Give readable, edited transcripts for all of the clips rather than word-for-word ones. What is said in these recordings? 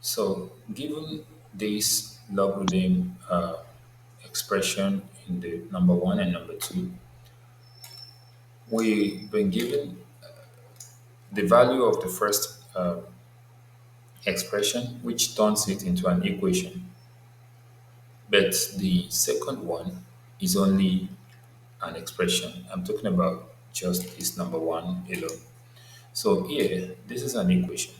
So given this logarithm expression in the number one and number two, we've been given the value of the first expression, which turns it into an equation. But the second one is only an expression. I'm talking about just this number one alone. So here, this is an equation.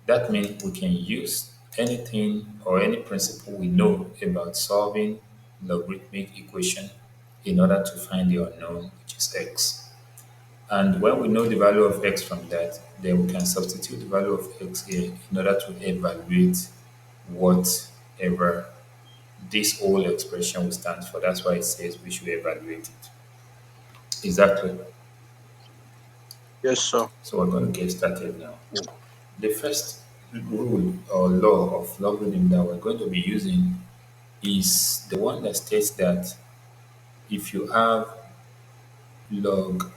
That means we can use anything or any principle we know about solving logarithmic equation in order to find the unknown, which is x. And when we know the value of x from that, then we can substitute the value of x here in order to evaluate whatever this whole expression will stand for. That's why it says we should evaluate it. Exactly. Yes, sir. So we're going to get started now. The first rule or law of logarithm that we're going to be using is the one that states that if you have log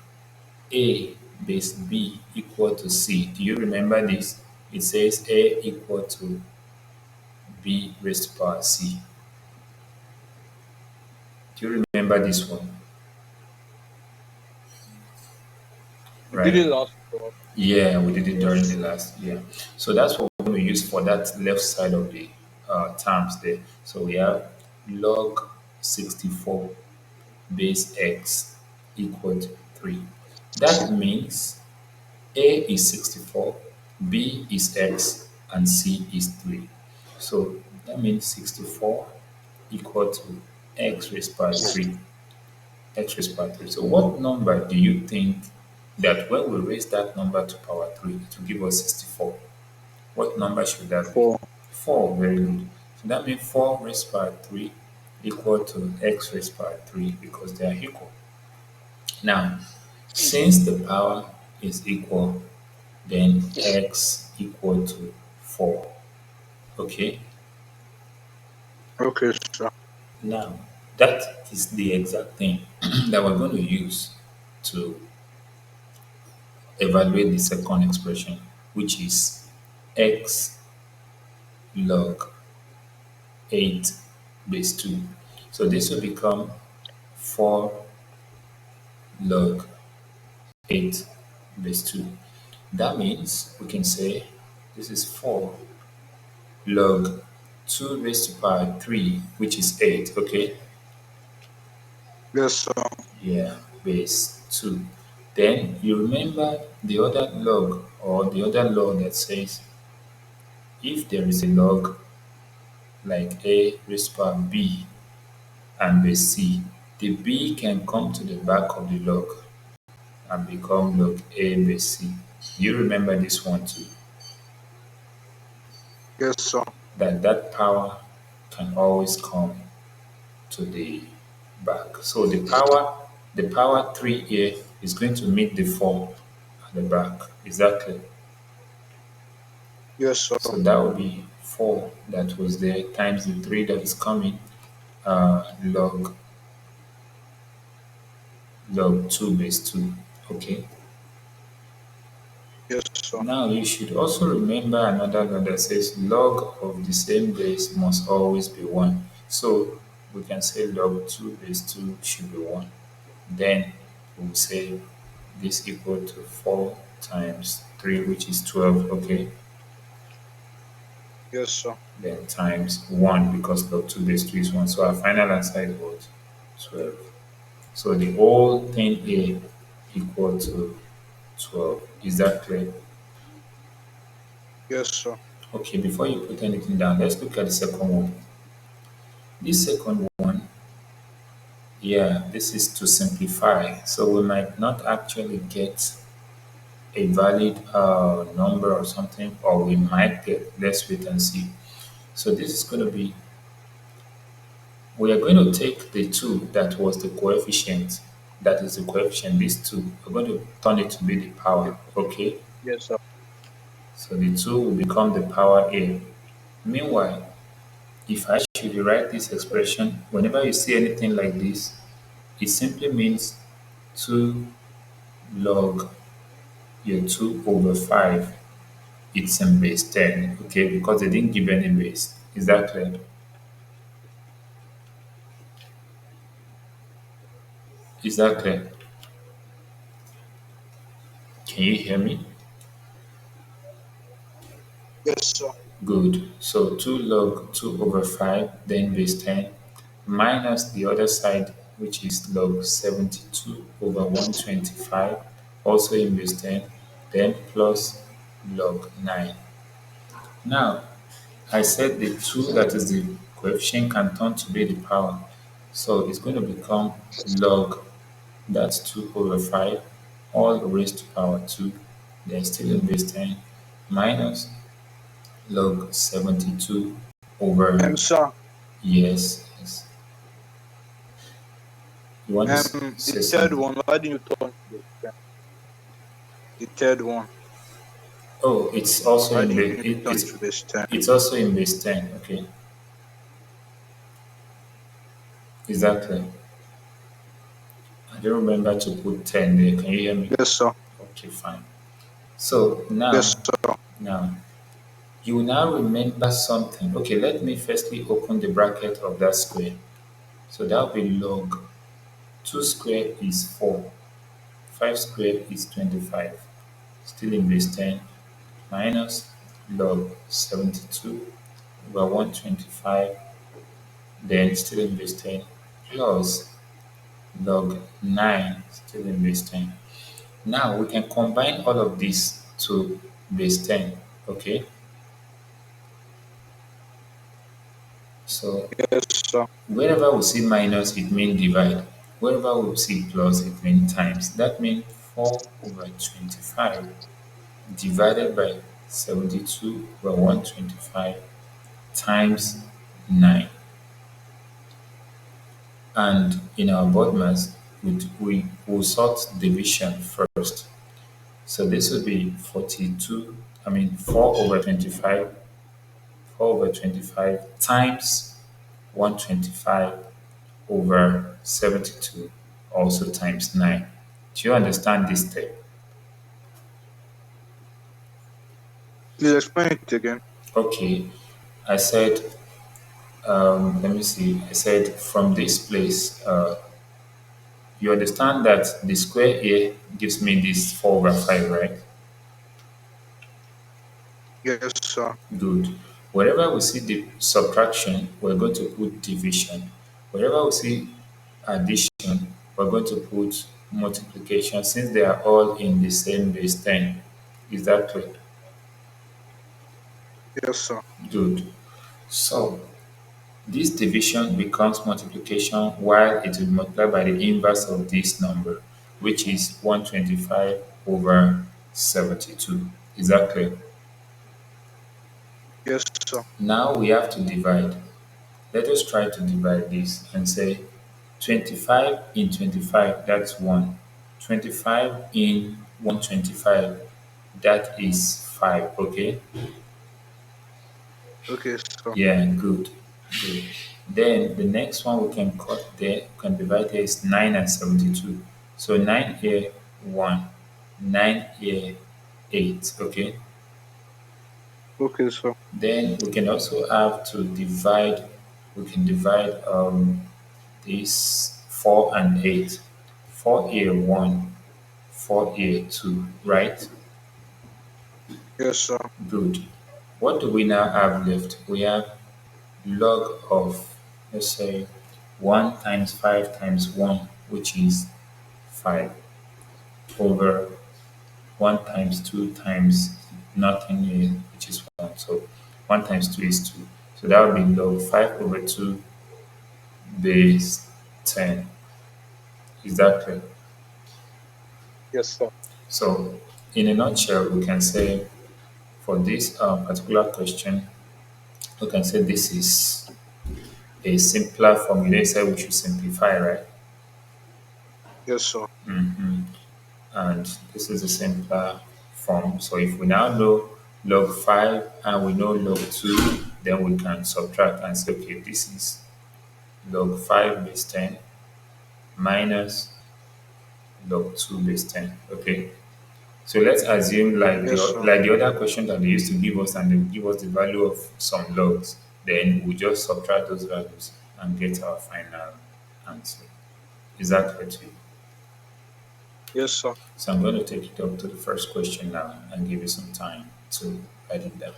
a base b equal to c, do you remember this? It says a equal to b raised to power c. Do you remember this one? We did Right? it last call. Yeah, we did it during the Yes. last year. So that's what we're going to use for that left side of the terms there. So we have log 64 base x equal to 3. That means a is 64, b is x, and c is 3. So that means 64 equal to x raised by 3. X raised by 3. So what number do you think that when we raise that number to power 3, it will give us 64? What number should that be? 4. 4, very good. So that means 4 raised by 3 equal to x raised by 3 because they are equal. Now, since the power is equal, then x equal to 4. Okay? Okay, sir. Now, that is the exact thing that we're going to use to evaluate the second expression, which is x log 8 base 2. So this will become 4 log 8 base 2. That means we can say this is 4 log 2 raised to power 3, which is 8, okay? Yes, sir. Yeah, base 2. Then you remember the other log or the other law that says if there is a log like a raised to power b and base c, the b can come to the back of the log and become log a base c. You remember this one too, Yes, sir. that power can always come to the back. So the power 3 here is going to meet the 4 at the back. Exactly. Yes, sir. So that would be 4 that was there times the 3 that is coming, log 2 base 2. Okay. Yes, sir. Now you should also remember another law that says log of the same base must always be 1. So we can say log 2 base 2 should be 1. Then we will say this equal to 4 times 3, which is 12. Okay. Yes, sir. Then times 1 because log 2 base 2 is 1. So our final answer is what? 12. So the whole thing here equal to 12. Is that clear? Yes, sir. Okay, before you put anything down, let's look at the second one. This second one, yeah, this is to simplify. So we might not actually get a valid number or something, or we might get, let's wait and see. So this is going to be, we are going to take the 2 that was the coefficient, that is the coefficient, this 2, we're going to turn it to be the Ye- power, okay? Yes, sir. So the 2 will become the power a. Meanwhile, if I should rewrite this expression, whenever you see anything like this, it simply means 2 log your 2 over 5 It's in base 10, okay, because they didn't give any base. Is that clear? Is that clear? Can you hear me? Yes, sir. Good. So 2 log 2 over 5, then base 10, minus the other side, which is log 72 over 125, also in base 10, then plus log 9. Now, I said the 2 that is the coefficient can turn to be the power. So it's going to become log, that's 2 over 5, all raised to power 2, then still in base 10, minus log 72 over, Sir. yes, yes. You want to The say third something? one, why didn't you turn to base 10? The third one, Oh, it's also why in didn't base, you turn to base 10? it's also in base 10, okay? Is that clear? I don't remember to put 10 there. Can you hear me? Yes, sir. Okay, fine. So Yes, now, sir. now, you will now remember something. Okay, let me firstly open the bracket of that square. So that will be log 2 squared is 4, 5 squared is 25, still in base 10, minus log 72 over 125, then still in base 10, plus log 9, still in base 10. Now we can combine all of this to base 10, okay? So Yes, sir. wherever we see minus, it means divide. Wherever we see plus, it means times. That means 4 over 25 divided by 72 over 125 times 9. And in our board mass, we will sort division first. So this would be 42, I mean 4 over 25, 4 over 25 times 125 over 72, also times 9. Do you understand this step? Please explain it again. Okay, I said, let me see, I said from this place, you understand that the square here gives me this 4 over 5, right? Yes, sir. Good. Wherever we see the subtraction, we're going to put division. Wherever we see addition, we're going to put multiplication since they are all in the same base 10. Is that clear? Yes, sir. Good. So this division becomes multiplication while it will multiply by the inverse of this number, which is 125 over 72. Is that clear? Yes, sir. Now we have to divide. Let us try to divide this and say 25 in 25, that's 1. 25 in 125, that is 5, okay? Okay, sir. Yeah, good. Good. Then the next one we can cut there, we can divide there is 9 and 72. So 9 here, 1. 9 here, 8, okay? Okay, sir. Then we can also have to divide, we can divide this 4 and 8. 4 here, 1. 4 here, 2, right? Yes, sir. Good. What do we now have left? We have log of, let's say, 1 times 5 times 1, which is 5, over 1 times 2 times nothing here, which is 1. So 1 times 2 is 2. So that would be log 5 over 2 base 10. Is that clear? Yes, sir. So in a nutshell, we can say for this particular question, we can say this is a simpler form. You know, you said we should simplify, right? Yes, sir. And this is a simpler form. So if we now know log 5 and we know log 2, then we can subtract and say, okay, this is log 5 base 10 minus log 2 base 10. Okay. So let's assume Yes, sir. like the other question that they used to give us, and they give us the value of some logs. Then we just subtract those values and get our final answer. Is that clear to you? Yes, sir. So I'm going to take it up to the first question now and give you some time to write it down.